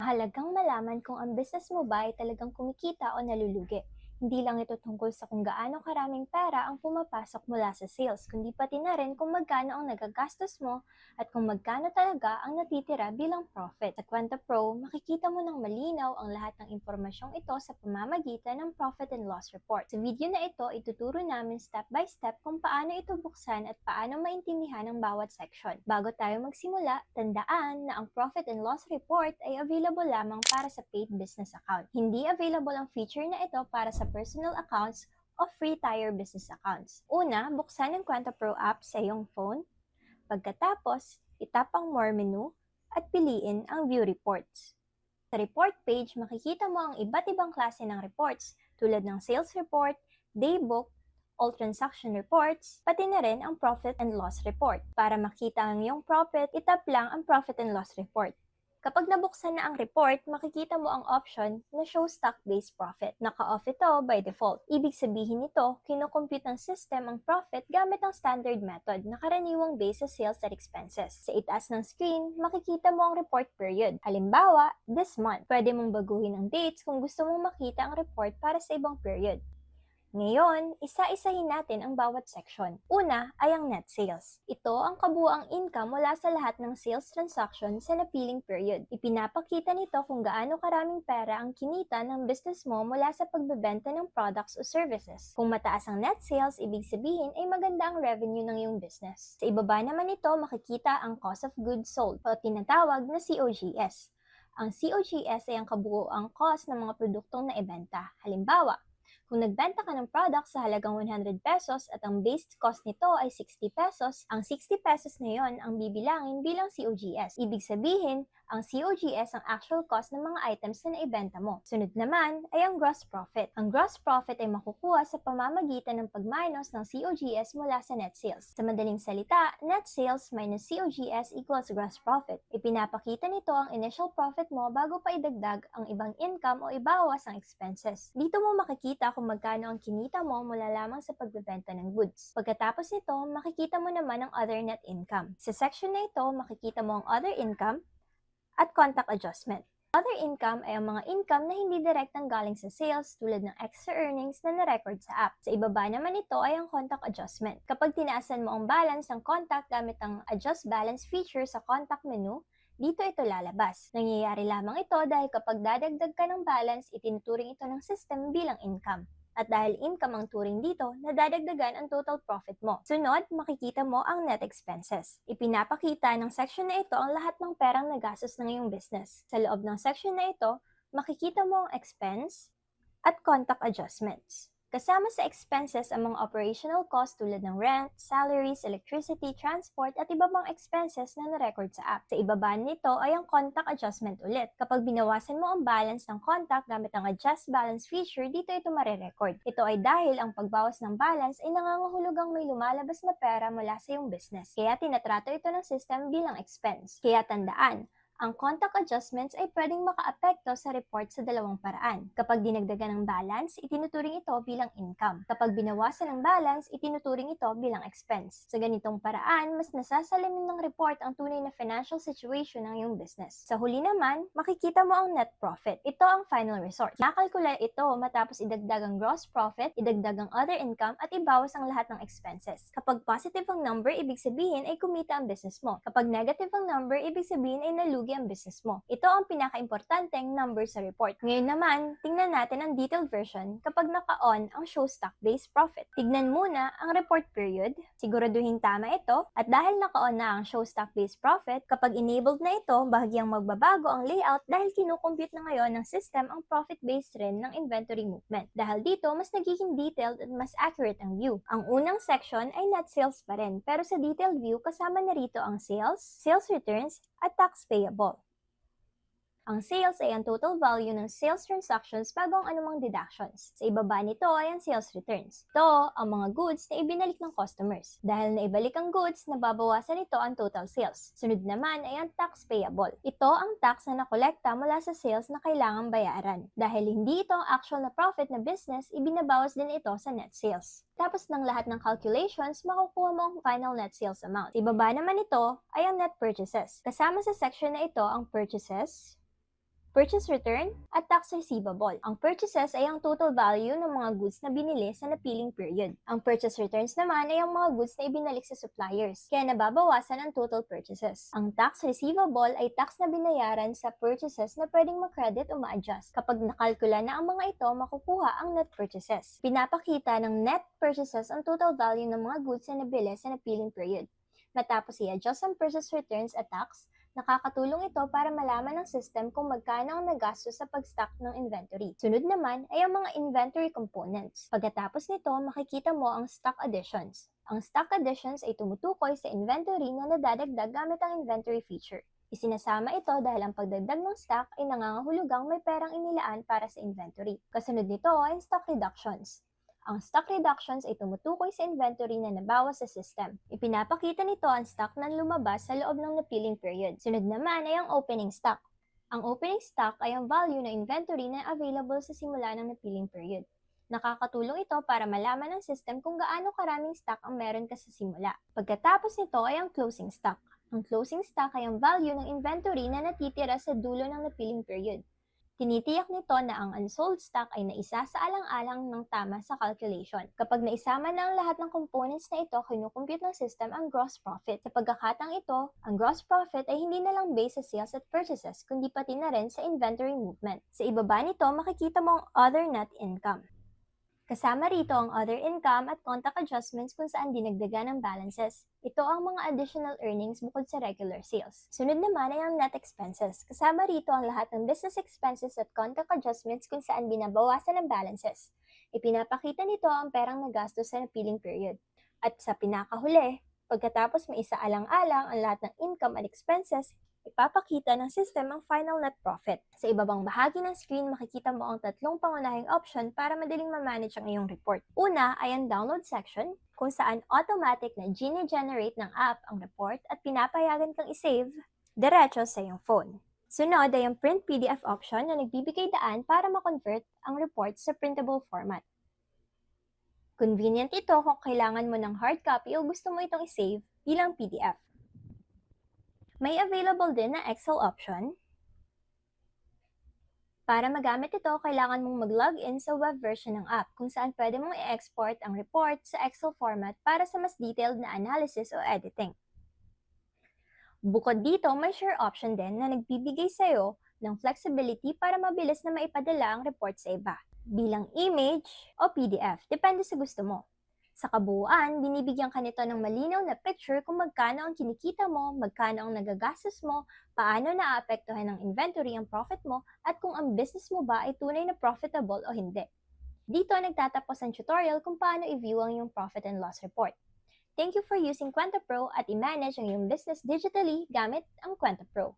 Mahalagang malaman kung ang business mo ba ay talagang kumikita o nalulugi. Hindi lang ito tungkol sa kung gaano karaming pera ang pumapasok mula sa sales, kundi pati na rin kung magkano ang nagagastos mo at kung magkano talaga ang natitira bilang profit. Sa Kwenta Pro, makikita mo ng malinaw ang lahat ng impormasyong ito sa pamamagitan ng Profit and Loss Report. Sa video na ito, ituturo namin step by step kung paano ito buksan at paano maintindihan ang bawat section. Bago tayo magsimula, tandaan na ang Profit and Loss Report ay available lamang para sa paid business account. Hindi available ang feature na ito para sa personal accounts o free tier business accounts. Una, buksan ang Kwenta Pro app sa iyong phone. Pagkatapos, itap ang More menu at piliin ang View Reports. Sa report page, makikita mo ang iba't ibang klase ng reports tulad ng sales report, daybook, all transaction reports, pati na rin ang profit and loss report. Para makita ang iyong profit, itap lang ang profit and loss report. Kapag nabuksan na ang report, makikita mo ang option na Show Stock-Based Profit. Naka-off ito by default. Ibig sabihin nito, kinocompute ng system ang profit gamit ang standard method na karaniwang based sa sales at expenses. Sa itaas ng screen, makikita mo ang report period. Halimbawa, this month. Pwede mong baguhin ang dates kung gusto mong makita ang report para sa ibang period. Ngayon, isa-isahin natin ang bawat section. Una ay ang net sales. Ito ang kabuuang income mula sa lahat ng sales transaction sa napiling period. Ipinapakita nito kung gaano karaming pera ang kinita ng business mo mula sa pagbebenta ng products o services. Kung mataas ang net sales, ibig sabihin ay maganda ang revenue ng iyong business. Sa ibaba naman nito, makikita ang cost of goods sold o tinatawag na COGS. Ang COGS ay ang kabuuang cost ng mga produktong naibenta. Halimbawa, kung nagbenta ka ng product sa halagang 100 pesos at ang base cost nito ay 60 pesos, ang 60 pesos na yon ang bibilangin bilang COGS. Ibig sabihin, ang COGS ang actual cost ng mga items na naibenta mo. Sunod naman ay ang gross profit. Ang gross profit ay makukuha sa pamamagitan ng pagminus ng COGS mula sa net sales. Sa madaling salita, net sales minus COGS equals gross profit. Ipinapakita nito ang initial profit mo bago pa idagdag ang ibang income o ibawas ang expenses. Dito mo makikita kung magkano ang kinita mo mula lamang sa pagbebenta ng goods. Pagkatapos nito, makikita mo naman ang other net income. Sa section na ito, makikita mo ang other income at contact adjustment. Other income ay ang mga income na hindi direktang galing sa sales tulad ng extra earnings na na-record sa app. Sa ibaba naman ito ay ang contact adjustment. Kapag tinaasan mo ang balance ng contact gamit ang adjust balance feature sa contact menu, dito ito lalabas. Nangyayari lamang ito dahil kapag dadagdag ka ng balance, itinuturing ito ng system bilang income. At dahil income ang turing dito, nadadagdagan ang total profit mo. Sunod, makikita mo ang net expenses. Ipinapakita ng section na ito ang lahat ng perang nagastos ng iyong business. Sa loob ng section na ito, makikita mo ang expense at contact adjustments. Kasama sa expenses ang mga operational costs tulad ng rent, salaries, electricity, transport at iba pang expenses na na-record sa app. Sa ibaba nito ay ang contact adjustment ulit. Kapag binawasan mo ang balance ng contact gamit ang adjust balance feature, dito ito mare-record. Ito ay dahil ang pagbawas ng balance ay nangangahulugang may lumalabas na pera mula sa iyong business. Kaya tinatrato ito ng system bilang expense. Kaya tandaan, ang contact adjustments ay pwedeng makaapekto sa report sa dalawang paraan. Kapag dinagdagan ng balance, itinuturing ito bilang income. Kapag binawasan ng balance, itinuturing ito bilang expense. Sa ganitong paraan, mas nasasalamin ng report ang tunay na financial situation ng iyong business. Sa huli naman, makikita mo ang net profit. Ito ang final resort. Nakalkula ito matapos idagdag ang gross profit, idagdag ang other income, at ibawas ang lahat ng expenses. Kapag positive ang number, ibig sabihin ay kumita ang business mo. Kapag negative ang number, ibig sabihin ay nalugi ang business mo. Ito ang pinaka-importanteng number sa report. Ngayon naman, tingnan natin ang detailed version kapag naka-on ang Show Stock-Based Profit. Tignan muna ang report period, siguraduhin tama ito, at dahil naka-on na ang Show Stock-Based Profit, kapag enabled na ito, bahagyang magbabago ang layout dahil kinukompute na ngayon ng system ang profit-based trend ng inventory movement. Dahil dito, mas nagiging detailed at mas accurate ang view. Ang unang section ay net sales pa rin, pero sa detailed view, kasama na rito ang sales, sales returns, at tax payable. Ang sales ay ang total value ng sales transactions bago ang anumang deductions. Sa ibaba nito ay ang sales returns. Ito ang mga goods na ibinalik ng customers. Dahil na ibalik ang goods, nababawasan nito ang total sales. Sunod naman ay ang tax payable. Ito ang tax na nakolekta mula sa sales na kailangang bayaran. Dahil hindi ito ang actual na profit na business, ibinabawas din ito sa net sales. Tapos ng lahat ng calculations, makukuha mo ang final net sales amount. Sa ibaba naman ito ay ang net purchases. Kasama sa section na ito ang purchases, purchase return, at tax receivable. Ang purchases ay ang total value ng mga goods na binili sa napiling period. Ang purchase returns naman ay ang mga goods na ibinalik sa suppliers, kaya nababawasan ang total purchases. Ang tax receivable ay tax na binayaran sa purchases na pwedeng ma-credit o ma-adjust. Kapag nakalkula na ang mga ito, makukuha ang net purchases. Pinapakita ng net purchases ang total value ng mga goods na nabili sa napiling period. Matapos i-adjust ang purchase returns at tax, nakakatulong ito para malaman ng system kung magkano ang nagastos sa pag-stock ng inventory. Sunod naman ay ang mga inventory components. Pagkatapos nito, makikita mo ang stock additions. Ang stock additions ay tumutukoy sa inventory na nadadagdag gamit ang inventory feature. Isinasama ito dahil ang pagdagdag ng stock ay nangangahulugang may perang inilaan para sa inventory. Kasunod nito ay stock reductions. Ang stock reductions ay tumutukoy sa inventory na nabawas sa system. Ipinapakita nito ang stock na lumabas sa loob ng napiling period. Sunod naman ay ang opening stock. Ang opening stock ay ang value ng inventory na available sa simula ng napiling period. Nakakatulong ito para malaman ng system kung gaano karaming stock ang meron ka sa simula. Pagkatapos nito ay ang closing stock. Ang closing stock ay ang value ng inventory na natitira sa dulo ng napiling period. Tinitiyak nito na ang unsold stock ay naisasaalang-alang ng tama sa calculation. Kapag naisama na ang lahat ng components na ito, kinukumpute ng system ang gross profit. Sa pagkakataang ito, ang gross profit ay hindi na lang based sa sales at purchases, kundi pati na rin sa inventory movement. Sa ibaba nito, makikita mo ang other net income. Kasama rito ang other income at contact adjustments kung saan dinagdagan ng balances. Ito ang mga additional earnings bukod sa regular sales. Sunod naman ay ang net expenses. Kasama rito ang lahat ng business expenses at contact adjustments kung saan binabawasan ng balances. Ipinapakita nito ang perang nagastos sa napiling period. At sa pinakahuli, pagkatapos maisaalang-alang ang lahat ng income at expenses, ipapakita ng system ang final net profit. Sa ibabang bahagi ng screen, makikita mo ang tatlong pangunahing option para madaling ma-manage ang iyong report. Una ay ang download section, kung saan automatic na gene-generate ng app ang report at pinapayagan kang isave diretso sa iyong phone. Sunod ay ang print PDF option na nagbibigay daan para ma-convert ang report sa printable format. Convenient ito kung kailangan mo ng hard copy o gusto mo itong isave bilang PDF. May available din na Excel option. Para magamit ito, kailangan mong mag-login sa web version ng app kung saan pwede mong i-export ang report sa Excel format para sa mas detailed na analysis o editing. Bukod dito, may share option din na nagbibigay sa'yo ng flexibility para mabilis na maipadala ang report sa iba, bilang image o PDF, depende sa gusto mo. Sa kabuuan, binibigyan ka nito ng malinaw na picture kung magkano ang kinikita mo, magkano ang nagagastos mo, paano naaapektuhan ng inventory ang profit mo, at kung ang business mo ba ay tunay na profitable o hindi. Dito nagtatapos ang tutorial kung paano i-view ang iyong profit and loss report. Thank you for using Kwenta Pro at i-manage ang iyong business digitally gamit ang Kwenta Pro.